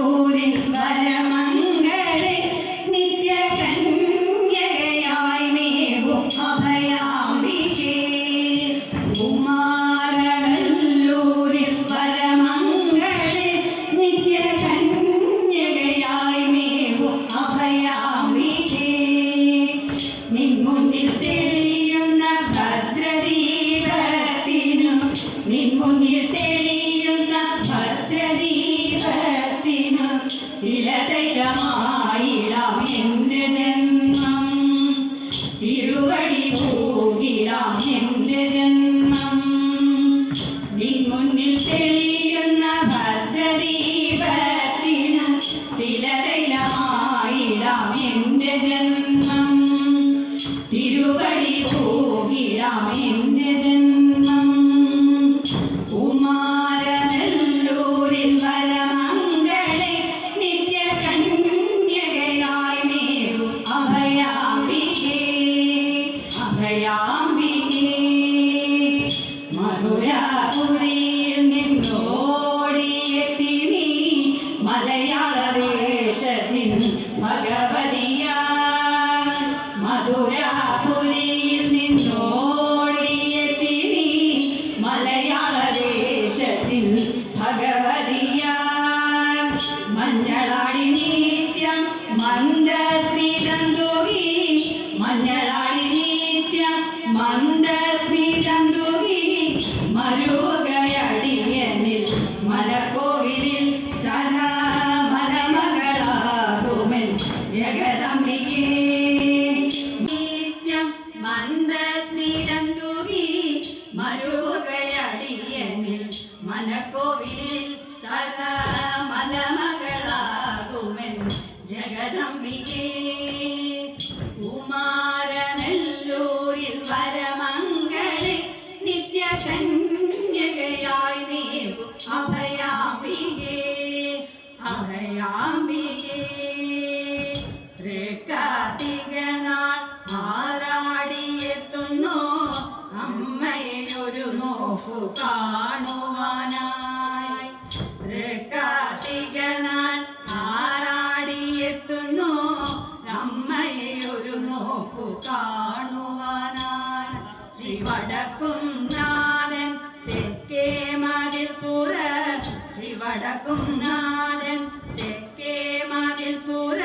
കുമാരനല്ലൂരിൽ വരമംഗളെ നിത്യകന്യകയായി മേവും അഭയാംബികേ. കുമാരനല്ലൂരിൽ വരമംഗളെ നിത്യകന്യകയായി മേവും അഭയാംബികേ. നിൻമുന്നിൽ തെളിയുന്ന ഭദ്രദീപത്തിനു നിൻമുന്നിൽ തെളിയുന്ന ഭദ്രദീപത്തിനു തിലതൈലമായിടാം എൻ്റെ ജന്മം. തിരുവടി പൂകിടാം എൻ്റെ ജന്മം. നിൻമുന്നിൽ തെളിയുന്ന ഭദ്രദീപത്തിനു തിലതൈലമായിടാം എൻ്റെ ജന്മം. തിരുവടി പൂകിടാം എൻ്റെ ജന്മം. കുമാരനല്ലൂരിൽ വരമംഗളെ നിത്യകന്യകയായി മേവും അഭയാംബികേ. അഭയാംബികേ. മധുരാപുരിയിൽ നിന്നോടിയെത്തി നീ മലയാള ദേശത്തിൻ ഭഗവതിയായി. മധുരാപുരിയിൽ നിന്നോടിയെത്തി നീ മലയാള ദേശത്തിൻ ഭഗവതിയായി. മഞ്ഞളാടി നിത്യം മന്ദസ്മിതം തൂകി മഞ്ഞളാടി നിത്യം മന്ദസ്മിതം തൂകി മരുകയടിയനിൽ മലക്കോവിലിൽ സദാ മലമകളാകുമെൻ ജഗദംബികേ. നിത്യം മന്ദസ്മിതം തൂകി മരുകയടിയനിൽ മലക്കോവിലിൽ സദാ മലമകളാകുമെൻ ജഗദംബികേ. കുമാരനല്ലൂരിൽ വരമംഗളെ നിത്യകന്യകയായി മേവും അഭയാംബികേ. അഭയാംബികേ. തൃക്കാർത്തിക നാൾ ആറാടിയെത്തുന്നു അമ്മയെ ഒരു നോക്കു കാണുവാനായി. തൃക്കാർത്തിക നാൾ ആറാടിയെത്തുന്നു അമ്മയെ ഒരു നോക്കു കാണുവാനായി. ശ്രീവടക്കും നാരൻ തെക്കേ മതിൽപ്പുറ ശ്രീവടക്കും നാരൻ തെക്കേ മതിൽപ്പുറ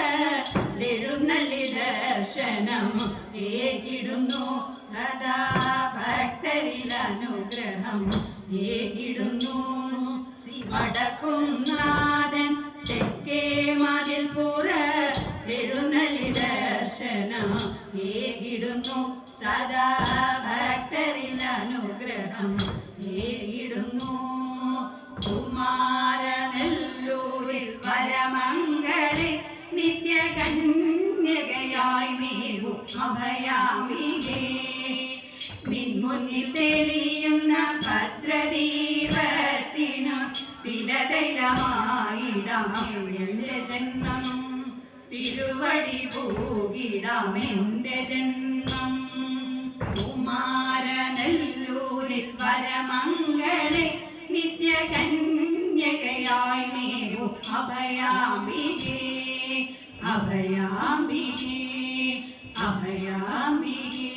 എഴുന്നള്ളി ദർശനം ഏകിടുന്നു സദാ ഭക്തരിൽ അനുഗ്രഹം ഏകിടുന്നു. ശ്രീവടക്കും നാഥൻ തെക്കേ മതിൽപ്പുറ എഴുന്നള്ളി ദർശനം ഏകിടുന്നു സദാ ഭക്തരിൽ അനുഗ്രഹം ഏകിടുന്നു. കുമാരനല്ലൂരിൽ വരമംഗളെ നിത്യകന്യകയായി മേവും അഭയാംബികേ. നിൻമുന്നിൽ തെളിയുന്ന ഭദ്രദീപത്തിനു തിലതൈലമായിടാം എൻ്റെ ജന്മം. തിരുവടി പൂകിടാം എൻ്റെ ജന്മം. കുമാരനല്ലൂരിൽ വരമംഗളെ നിത്യകന്യകയായി മേവും അഭയാംബികേ. അഭയാംബികേ. അഭയാംബികേ.